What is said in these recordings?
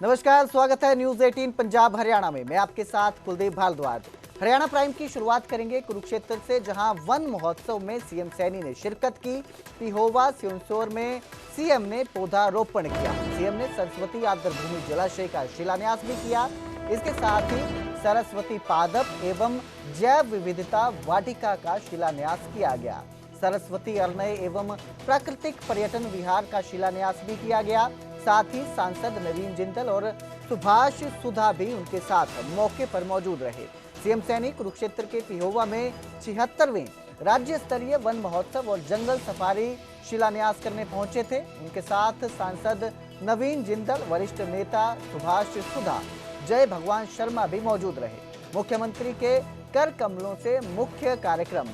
नमस्कार, स्वागत है न्यूज 18 पंजाब हरियाणा में। मैं आपके साथ कुलदीप भारद्वाज। हरियाणा प्राइम की शुरुआत करेंगे कुरुक्षेत्र से, जहां वन महोत्सव में सीएम सैनी ने शिरकत की। पिहोवा सियोंसोर में सीएम ने पौधारोपण किया। सीएम ने सरस्वती आर्द्रभूमि जलाशय का शिलान्यास भी किया। इसके साथ ही सरस्वती पादप एवं जैव विविधता वाटिका का शिलान्यास किया गया। सरस्वती अरण्य एवं प्राकृतिक पर्यटन विहार का शिलान्यास भी किया गया। साथ ही सांसद नवीन जिंदल और सुभाष सुधा भी उनके साथ मौके पर मौजूद रहे। सीएम सैनी कुरुक्षेत्र के पिहोवा में 76वें राज्य स्तरीय वन महोत्सव और जंगल सफारी शिलान्यास करने पहुंचे थे। उनके साथ सांसद नवीन जिंदल, वरिष्ठ नेता सुभाष सुधा, जय भगवान शर्मा भी मौजूद रहे। मुख्यमंत्री के कर कमलों से मुख्य कार्यक्रम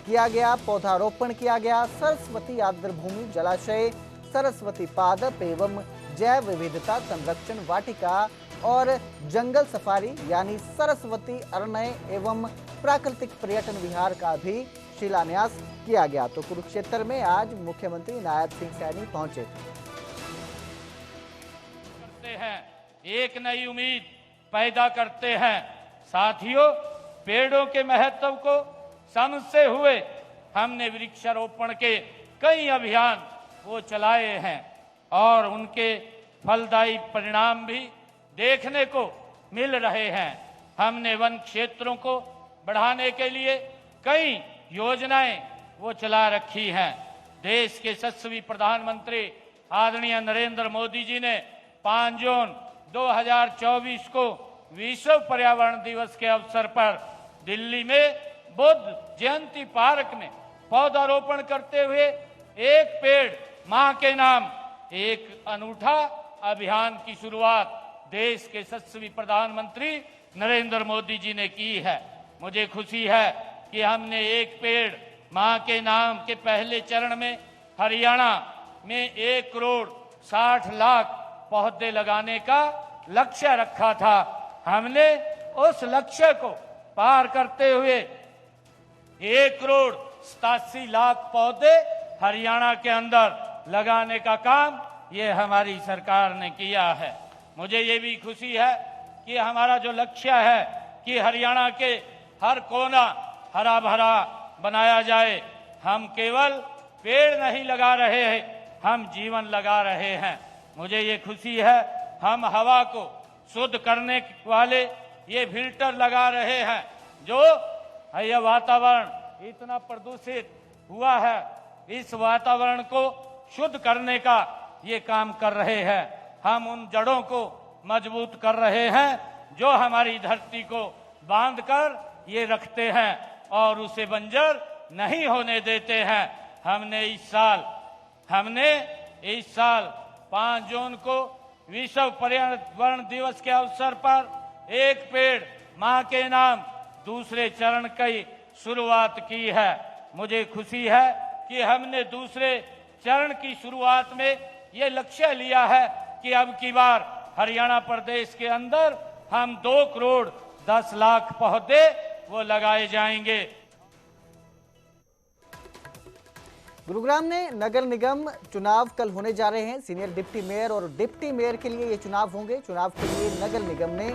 किया गया, पौधारोपण किया गया। सरस्वती आर्द्रभूमि जलाशय, सरस्वती पादप एवं जैव विविधता संरक्षण वाटिका और जंगल सफारी यानी सरस्वती अरण्य एवं प्राकृतिक पर्यटन विहार का भी शिलान्यास किया गया। तो कुरुक्षेत्र में आज मुख्यमंत्री नायब सिंह सैनी पहुंचे हैं, एक नई उम्मीद पैदा करते हैं। साथियों, पेड़ों के महत्व को समझते हुए हमने वृक्षारोपण के कई अभियान वो चलाए हैं और उनके फलदायी परिणाम भी देखने को मिल रहे हैं। हमने वन क्षेत्रों को बढ़ाने के लिए कई योजनाएं वो चला रखी हैं। देश के यशस्वी प्रधानमंत्री आदरणीय नरेंद्र मोदी जी ने 5 जून 2024 को विश्व पर्यावरण दिवस के अवसर पर दिल्ली में बुद्ध जयंती पार्क में पौधारोपण करते हुए एक पेड़ मां के नाम एक अनूठा अभियान की शुरुआत देश के यशस्वी प्रधानमंत्री नरेंद्र मोदी जी ने की है। मुझे खुशी है कि हमने एक पेड़ मां के नाम के पहले चरण में हरियाणा में 1 करोड़ 60 लाख पौधे लगाने का लक्ष्य रखा था। हमने उस लक्ष्य को पार करते हुए 1 करोड़ 87 लाख पौधे हरियाणा के अंदर लगाने का काम ये हमारी सरकार ने किया है। मुझे ये भी खुशी है कि हमारा जो लक्ष्य है कि हरियाणा के हर कोना हरा भरा बनाया जाए। हम केवल पेड़ नहीं लगा रहे हैं, हम जीवन लगा रहे हैं। मुझे ये खुशी है हम हवा को शुद्ध करने वाले ये फिल्टर लगा रहे हैं। जो यह वातावरण इतना प्रदूषित हुआ है, इस वातावरण को शुद्ध करने का ये काम कर रहे हैं। हम उन जड़ों को मजबूत कर रहे हैं जो हमारी धरती को बांध कर ये रखते हैं और उसे बंजर नहीं होने देते हैं। हमने इस साल 5 जून को विश्व पर्यावरण दिवस के अवसर पर एक पेड़ मां के नाम दूसरे चरण की शुरुआत की है। मुझे खुशी है कि हमने दूसरे चरण की शुरुआत में ये लक्ष्य लिया है कि अब की बार हरियाणा प्रदेश के अंदर हम 2 करोड़ 10 लाख पौधे वो लगाए जाएंगे। गुरुग्राम में नगर निगम चुनाव कल होने जा रहे हैं। सीनियर डिप्टी मेयर और डिप्टी मेयर के लिए ये चुनाव होंगे। चुनाव के लिए नगर निगम ने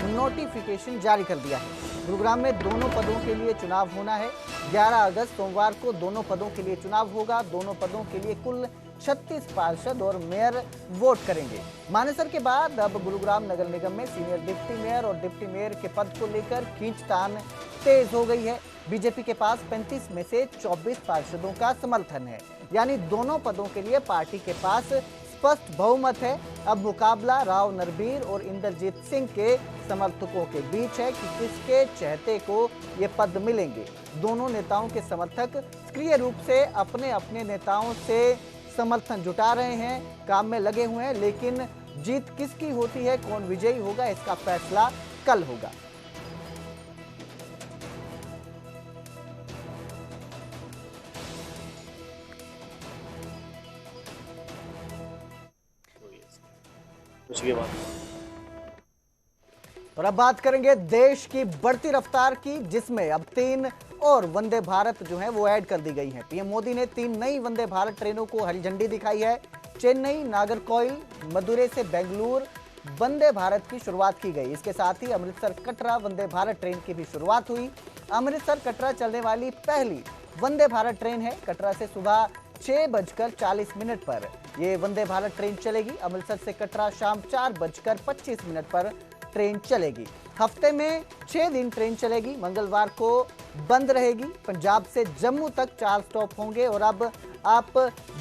नोटिफिकेशन जारी कर दिया है। गुरुग्राम में दोनों पदों के लिए चुनाव होना है। 11 अगस्त सोमवार को दोनों पदों के लिए चुनाव होगा। दोनों पदों के लिए कुल 36 पार्षद और मेयर वोट करेंगे। मानेसर के बाद अब गुरुग्राम नगर निगम में सीनियर डिप्टी मेयर और डिप्टी मेयर के पद को लेकर खींचतान तेज हो गई है। बीजेपी के पास 35 में से 24 पार्षदों का समर्थन है, यानी दोनों पदों के लिए पार्टी के पास स्पष्ट बहुमत है। अब मुकाबला राव नरबीर और इंद्रजीत सिंह के समर्थकों के बीच है कि किसके चहेते को ये पद मिलेंगे। दोनों नेताओं के समर्थक सक्रिय रूप से अपने अपने नेताओं से समर्थन जुटा रहे हैं, काम में लगे हुए हैं, लेकिन जीत किसकी होती है, कौन विजयी होगा, इसका फैसला कल होगा। और अब बात करेंगे देश की बढ़ती रफ्तार की, जिसमें अब 3 और वंदे भारत जो है वो ऐड कर दी गई हैं। पीएम मोदी ने 3 नई वंदे भारत ट्रेनों को हरी झंडी दिखाई है। चेन्नई नागरकोइल, मदुरै से बेंगलुरु वंदे भारत की शुरुआत की गई। इसके साथ ही अमृतसर कटरा वंदे भारत ट्रेन की भी शुरुआत हुई। अमृतसर कटरा चलने वाली पहली वंदे भारत ट्रेन है। कटरा से सुबह 6:40 पर ये वंदे भारत ट्रेन चलेगी। अमृतसर से कटरा शाम 4:25 पर ट्रेन चलेगी। हफ्ते में 6 दिन ट्रेन चलेगी। मंगलवार को बंद रहेगी। पंजाब से जम्मू तक 4 स्टॉप होंगे और अब आप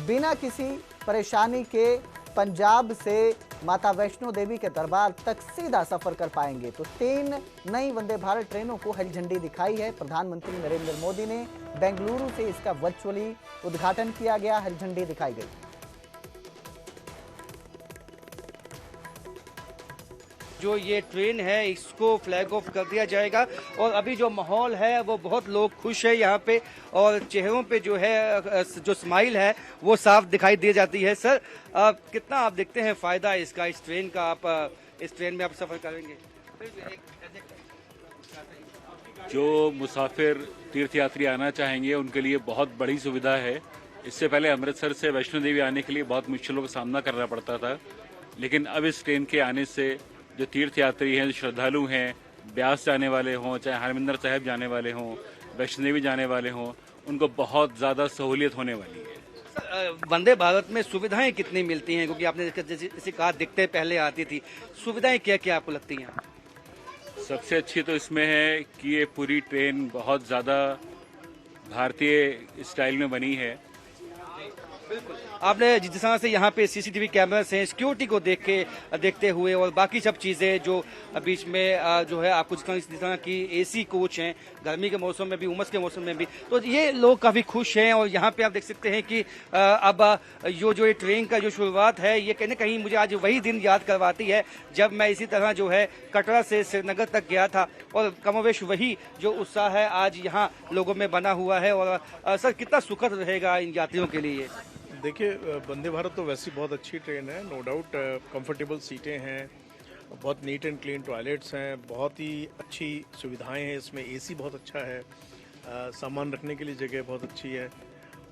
बिना किसी परेशानी के पंजाब से माता वैष्णो देवी के दरबार तक सीधा सफर कर पाएंगे। तो 3 नई वंदे भारत ट्रेनों को हरी झंडी दिखाई है। प्रधानमंत्री नरेंद्र मोदी ने बेंगलुरु से इसका वर्चुअली उद्घाटन किया गया, हरी झंडी दिखाई गई। जो ये ट्रेन है इसको फ्लैग ऑफ कर दिया जाएगा और अभी जो माहौल है वो बहुत लोग खुश है यहाँ पे और चेहरों पे जो है जो स्माइल है वो साफ दिखाई दे जाती है। सर कितना आप देखते हैं फायदा इसका, इस ट्रेन का, आप इस ट्रेन में आप सफर करेंगे? जो मुसाफिर तीर्थयात्री आना चाहेंगे उनके लिए बहुत बड़ी सुविधा है। इससे पहले अमृतसर से वैष्णो देवी आने के लिए बहुत मुश्किलों का सामना करना पड़ता था, लेकिन अब इस ट्रेन के आने से जो तीर्थयात्री हैं, जो श्रद्धालु हैं, ब्यास जाने वाले हों, चाहे हरमिंदर साहिब जाने वाले हों, वैष्णो देवी जाने वाले हों, उनको बहुत ज़्यादा सहूलियत होने वाली है। वंदे भारत में सुविधाएं कितनी मिलती हैं? क्योंकि आपने जैसे कहा दिखते पहले आती थी, सुविधाएं क्या क्या आपको लगती हैं? सबसे अच्छी तो इसमें है कि ये पूरी ट्रेन बहुत ज़्यादा भारतीय स्टाइल में बनी है। आपने जिस तरह से यहाँ पे सीसीटीवी कैमरास हैं, सिक्योरिटी को देखते हुए और बाकी सब चीज़ें जो बीच में जो है आपको जिस तरह की एसी कोच हैं, गर्मी के मौसम में भी, उमस के मौसम में भी, तो ये लोग काफ़ी खुश हैं। और यहाँ पे आप देख सकते हैं कि अब जो ये ट्रेन का जो शुरुआत है ये कहीं ना कहीं मुझे आज वही दिन याद करवाती है जब मैं इसी तरह जो है कटरा से श्रीनगर तक गया था और कमोवेश वही जो उत्साह है आज यहाँ लोगों में बना हुआ है। और सर कितना सुखद रहेगा इन यात्रियों के लिए? देखिए, वंदे भारत तो वैसी बहुत अच्छी ट्रेन है, नो डाउट। कंफर्टेबल सीटें हैं, बहुत नीट एंड क्लीन टॉयलेट्स हैं, बहुत ही अच्छी सुविधाएं हैं इसमें, एसी बहुत अच्छा है, सामान रखने के लिए जगह बहुत अच्छी है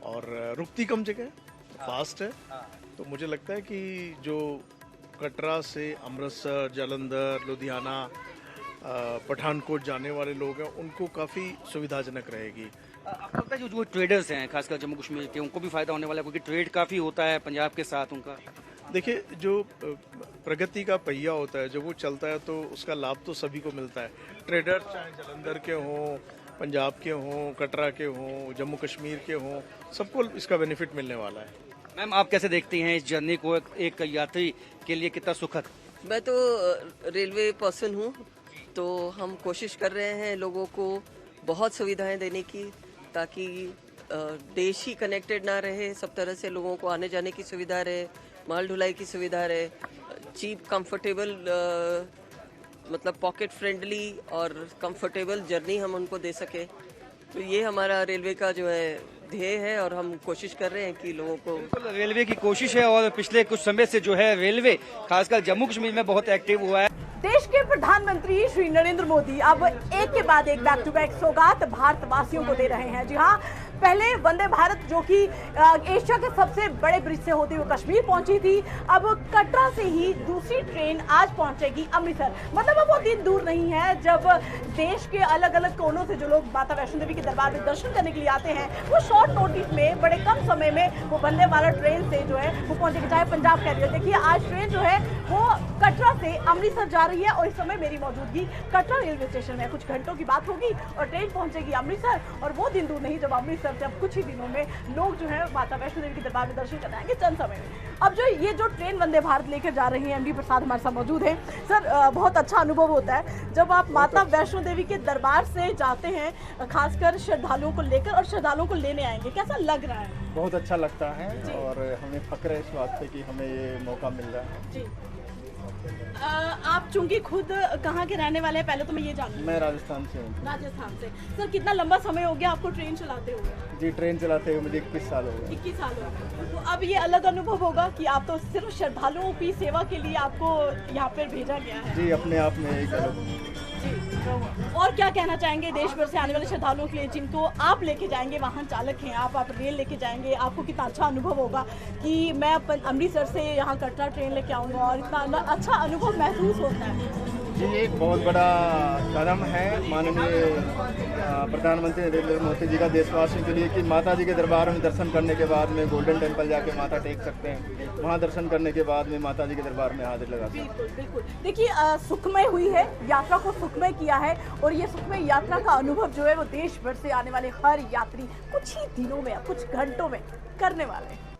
और रुकती कम जगह, फास्ट है। तो मुझे लगता है कि जो कटरा से अमृतसर, जालंधर, लुधियाना, पठानकोट जाने वाले लोग हैं उनको काफ़ी सुविधाजनक रहेगी। आपको लगता है जो ट्रेडर्स हैं खासकर जम्मू कश्मीर के, उनको भी फायदा होने वाला है क्योंकि ट्रेड काफ़ी होता है पंजाब के साथ उनका? देखिए, जो प्रगति का पहिया होता है, जब वो चलता है तो उसका लाभ तो सभी को मिलता है। ट्रेडर चाहे जालंधर के हों, पंजाब के हों, कटरा के हों, जम्मू कश्मीर के हों, सबको इसका बेनिफिट मिलने वाला है। मैम आप कैसे देखती हैं इस जर्नी को, एक यात्री के लिए कितना सुखद? मैं तो रेलवे पर्सन हूँ, तो हम कोशिश कर रहे हैं लोगों को बहुत सुविधाएं देने की, ताकि देश ही कनेक्टेड ना रहे, सब तरह से लोगों को आने जाने की सुविधा रहे, माल ढुलाई की सुविधा रहे, चीप कंफर्टेबल मतलब पॉकेट फ्रेंडली और कंफर्टेबल जर्नी हम उनको दे सके। तो ये हमारा रेलवे का जो है ध्येय है और हम कोशिश कर रहे हैं कि लोगों को। रेलवे की कोशिश है और पिछले कुछ समय से जो है रेलवे खासकर जम्मू कश्मीर में बहुत एक्टिव हुआ है। देश के प्रधानमंत्री श्री नरेंद्र मोदी अब एक के बाद एक बैक टू बैक सौगात भारतवासियों को दे रहे हैं। जी हाँ, पहले वंदे भारत जो कि एशिया के सबसे बड़े ब्रिज से होते हुए कश्मीर पहुंची थी, अब कटरा से ही दूसरी ट्रेन आज पहुंचेगी अमृतसर। मतलब अब वो दिन दूर नहीं है जब देश के अलग अलग कोनों से जो लोग माता वैष्णो देवी के दरबार में दर्शन करने के लिए आते हैं, वो शॉर्ट नोटिस में, बड़े कम समय में वो वंदे भारत ट्रेन से जो है वो पहुंचेगी। चाहे पंजाब कैरियर, देखिए आज ट्रेन जो है वो कटरा से अमृतसर जा रही है और इस समय मेरी मौजूदगी कटरा रेलवे स्टेशन में। कुछ घंटों की बात होगी और ट्रेन पहुंचेगी अमृतसर, और वो दिन दूर नहीं जब अमृतसर से अब कुछ ही दिनों में लोग जो है माता वैष्णो देवी के दरबार में दर्शन करने आएंगे चंद समय में। अब जो ये जो ट्रेन वंदे भारत लेकर जा रही है, एमडी प्रसाद हमारे साथ मौजूद हैं। सर, बहुत अच्छा अनुभव होता है जब आप माता वैष्णो देवी के दरबार से जाते हैं, खासकर श्रद्धालुओं को लेकर और श्रद्धालुओं को लेने आएंगे, कैसा लग रहा है? बहुत अच्छा लगता है और हमें फक्र है इस बात पे कि हमें ये मौका मिल रहा है। जी, आप चूंकि खुद कहाँ के रहने वाले हैं, पहले तो मैं ये जानूँ। मैं राजस्थान से हूँ। राजस्थान से। सर, कितना लंबा समय हो गया आपको ट्रेन चलाते हुए? जी, ट्रेन चलाते हुए मुझे 21 साल हो गए। 21 साल हो गए। तो अब ये अलग अनुभव होगा कि आप तो सिर्फ श्रद्धालुओं की सेवा के लिए आपको यहाँ पर भेजा गया है। जी, अपने आप में एक अलग। जी, और क्या कहना चाहेंगे देश भर से आने वाले श्रद्धालुओं के लिए जिनको आप लेके जाएंगे, वाहन चालक हैं आप रेल लेके जाएंगे, आपको कितना अच्छा अनुभव होगा कि मैं अमृतसर से यहाँ कटरा ट्रेन लेके आऊँगा और इतना अच्छा अनुभव महसूस होता है। जी, ये एक बहुत बड़ा कदम है माननीय प्रधानमंत्री नरेंद्र मोदी जी का देशवासियों के लिए कि माता जी के दरबार में दर्शन करने के बाद में गोल्डन टेम्पल जाके माथा टेक सकते हैं, वहाँ दर्शन करने के बाद में माता जी के दरबार में हाजिर लगा सकते हैं। बिल्कुल बिल्कुल। देखिए सुखमय हुई है, यात्रा को सुखमय किया है और ये सुखमय यात्रा का अनुभव जो है वो देश भर से आने वाले हर यात्री कुछ ही दिनों में, कुछ घंटों में करने वाले हैं।